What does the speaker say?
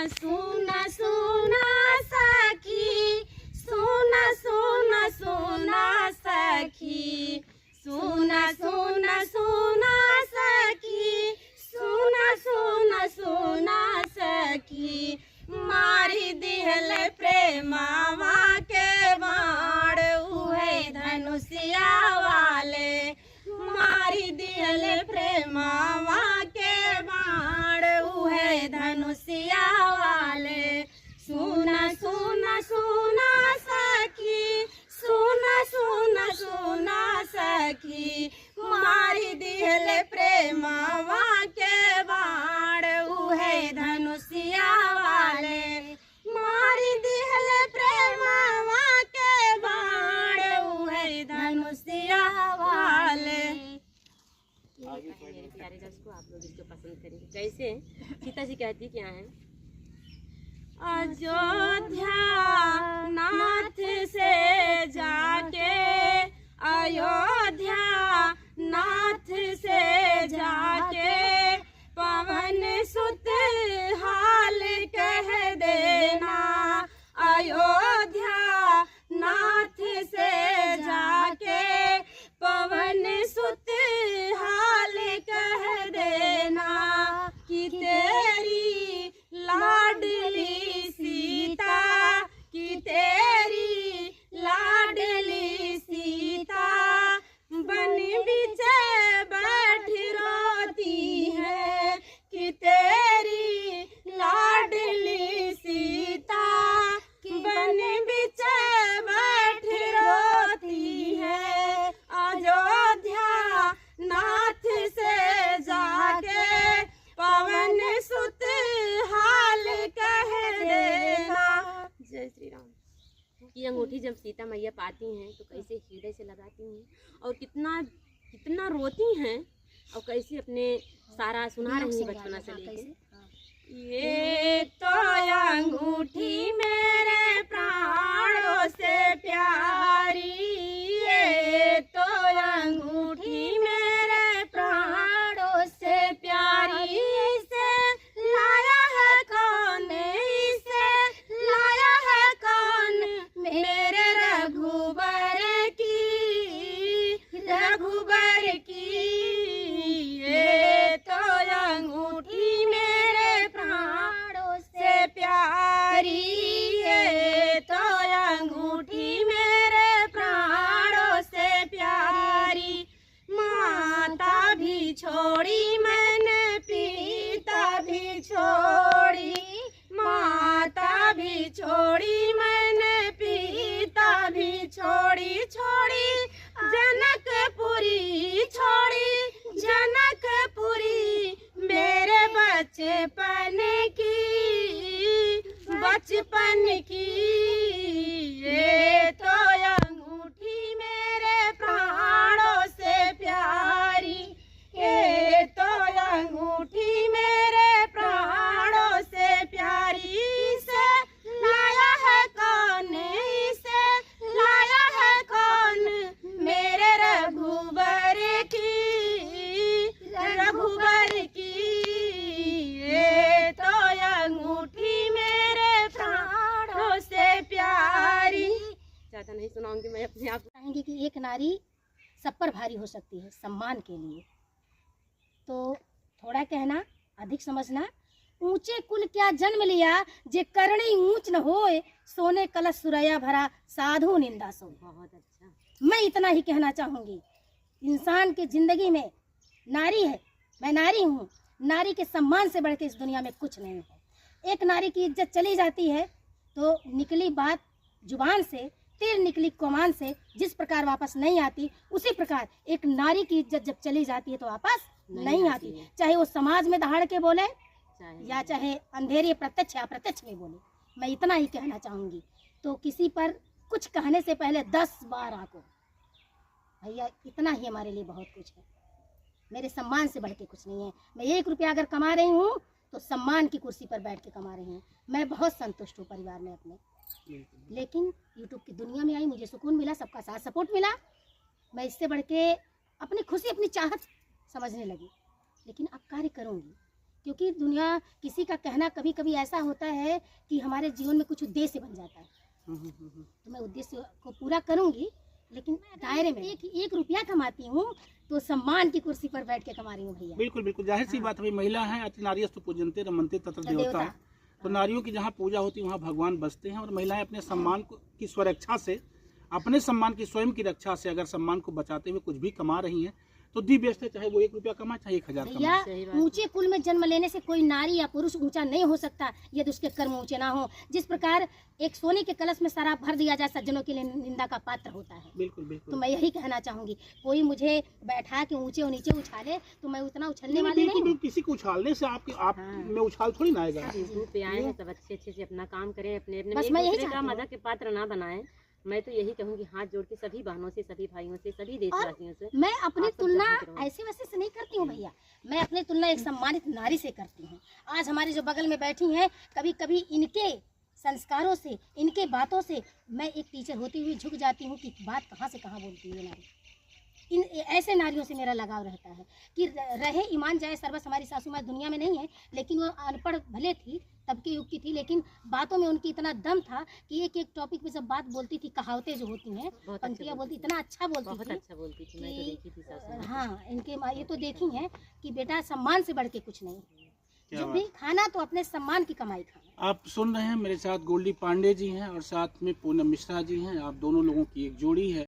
सुना सुना सखी, सुना सुना सुना सखी, सुना सुना सुना सखी, सुना सुना सुना सखी। मारी दिहल प्रेमावा के बाण उहे धनुषिया वाले, मारी दिहल प्रेमावा के बाण उहे धनुषिया वाले। सुना सुना सुना सखी, सुना सुना सुना सखी, मारी दिहल प्रेमावा के बाण उहे धनुषिया वाले, मारी दिहल प्रेमावा के बाण उहे धनुषिया वाले। मेरे प्यारे दर्शकों, को आप लोग इसको पसंद करेंगे। कैसे सीता जी कहती क्या है? अयोध्या नाथ से जाके, अयोध्या नाथ से जाके, पवन सुत हाल कह देना। अयोध्या नाथ से जाके, पवन सुत हाल कह देना कि तेरी लाडली सीता, कि तेरी लाडली सीता बन बिच बैठ रोती है, कि तेरी लाडली सीता बन बिच बैठ रोती है। अयोध्या नाथ से जाके, पवन सुत हाल कह देना। जय श्री राम। ये अंगूठी जब सीता मैया पाती हैं तो कैसे हृदय से लगाती हैं और कितना कितना रोती हैं और कैसे अपने सारा सुना रही हैं बचपना से लेके। ये तो अंगूठी मेरे प्राणों से प्यारी, ये तो अंगूठी मेरे प्राणों से प्यारी। इसे लाया है कौन, इसे लाया है कौन, मेरे रघुबर की, रघुबर की। ये तो अंगूठी मेरे प्राणों से प्यारी, ये तो अंगूठी मेरे प्राणों से प्यारी। माता भी छोड़ी मैंने, पिता भी छोड़ी, माता भी छोड़ी मैंने, पिता भी छोड़ी। छोड़ी जनकपुरी, छोड़ी जनकपुरी, मेरे बचपन की, बचपन की। ये तो अंगूठी मेरे प्राणों से प्यारी, ये तो अंगूठी मेरे प्राणों से प्यारी। इसे लाया है कौन, इसे लाया है कौन, मेरे रघुबर की, रघुबर की। ये तो अंगूठी मेरे प्राणों से प्यारी। ज्यादा नहीं सुनाऊंगी मैं, अपने आप चाहेंगे कि एक नारी सब पर भारी हो सकती है सम्मान के लिए, तो थोड़ा कहना अधिक समझना। ऊंचे कुल क्या जन्म लिया, जे करणी ऊंच न होए, सोने कलश सुरैया भरा, साधु निंदा सो। बहुत अच्छा। मैं इतना ही कहना चाहूंगी। इंसान की जिंदगी में नारी है, मैं नारी हूँ, नारी के सम्मान से बढ़ के इस दुनिया में कुछ नहीं है। एक नारी की इज्जत चली जाती है तो निकली बात जुबान से, तीर निकली कमान से, जिस प्रकार वापस नहीं आती, उसी प्रकार एक नारी की इज्जत जब चली जाती है तो वापस नहीं आती। चाहे वो समाज में दहाड़ के बोले या चाहे अंधेरे प्रत्यक्ष या अप्रत्यक्ष में बोले, मैं इतना ही कहना चाहूंगी। तो किसी पर कुछ कहने से पहले 10 बार आंको। भैया इतना ही हमारे लिए बहुत कुछ है, मेरे सम्मान से बढ़ के कुछ नहीं है। मैं 1 रुपया अगर कमा रही हूँ तो सम्मान की कुर्सी पर बैठ के कमा रही हूँ। मैं बहुत संतुष्ट हूँ परिवार में अपने, लेकिन यूट्यूब की दुनिया में आई, मुझे सुकून मिला, सबका साथ सपोर्ट मिला। मैं इससे बढ़ के अपनी खुशी, अपनी चाहत समझने लगी। लेकिन अब कार्य करूँगी, क्योंकि दुनिया किसी का कहना कभी कभी ऐसा होता है कि हमारे जीवन में कुछ उद्देश्य बन जाता है। तो मैं उद्देश्य को पूरा करूंगी, लेकिन दायरे में एक रुपया कमाती हूँ तो सम्मान की कुर्सी पर बैठ के कमा रही हूँ भैया। बिल्कुल बिल्कुल, जाहिर सी बात है, महिला है, अति नारीस्तु पूजन्ते रमन्ते तत्र देवता। तो नारियों की जहाँ पूजा होती है वहाँ भगवान बसते हैं, और महिलाएं अपने सम्मान की स्वरक्षा से, अपने सम्मान की स्वयं की रक्षा से अगर सम्मान को बचाते हुए कुछ भी कमा रही हैं तो दी बेस्ट है, चाहे वो 1 रुपया कमा चाहे 1000 कमा। भैया ऊंचे कुल में जन्म लेने से कोई नारी या पुरुष ऊंचा नहीं हो सकता यदि उसके कर्म ऊंचे ना हो। जिस प्रकार एक सोने के कलश में शराब भर दिया जाए सज्जनों के लिए निंदा का पात्र होता है। बिल्कुल बिल्कुल। तो मैं यही कहना चाहूंगी, कोई मुझे बैठा के ऊंचे और नीचे उछाले तो मैं उतना उछलने वाली नहीं हूँ। किसी को उछालने से आप में उछाल थोड़ी ना आएगा। यूट्यूब पे आए हैं सब अच्छे से अपना काम करें, अपने अपने बस एक मैं यही दूसरे का चाहती हूँ। मजाक के पात्र ना बनाएं। मैं तो यही कहूँगी, हाथ जोड़ के सभी बहनों से, सभी भाइयों से, सभी देशवासियों से मैं अपनी आप सब तुलना जागृत रहो। ऐसे वैसे से नहीं करती हूँ भैया, मैं अपनी तुलना एक सम्मानित नारी से करती हूँ। आज हमारे जो बगल में बैठी हैं, कभी कभी इनके संस्कारों से, इनके बातों से मैं एक टीचर होती हुई झुक जाती हूँ कि बात कहाँ से कहाँ बोलती है नारी। इन ऐसे नारियों से मेरा लगाव रहता है कि रहे ईमान जाए सर्वस। हमारी सासू माँ दुनिया में नहीं है, लेकिन वो अनपढ़ भले थी, तब के युग की थी, लेकिन बातों में उनकी इतना दम था कि एक एक टॉपिक पे जब बात बोलती थी, कहावतें जो होती हैं, बहुत पंक्तियाँ बोलती, इतना अच्छा बोलती बहुत थी। अच्छा बोलती थी, मैं तो देखी थी सासू माँ। हाँ, इनके माँ ये तो देखी हैं कि बेटा सम्मान से बढ़ के कुछ नहीं, क्या जो बात। भी खाना तो अपने सम्मान की कमाई खाना। आप सुन रहे हैं, मेरे साथ गोल्डी पांडे जी हैं और साथ में पूनम मिश्रा जी हैं। आप दोनों लोगों की एक जोड़ी है।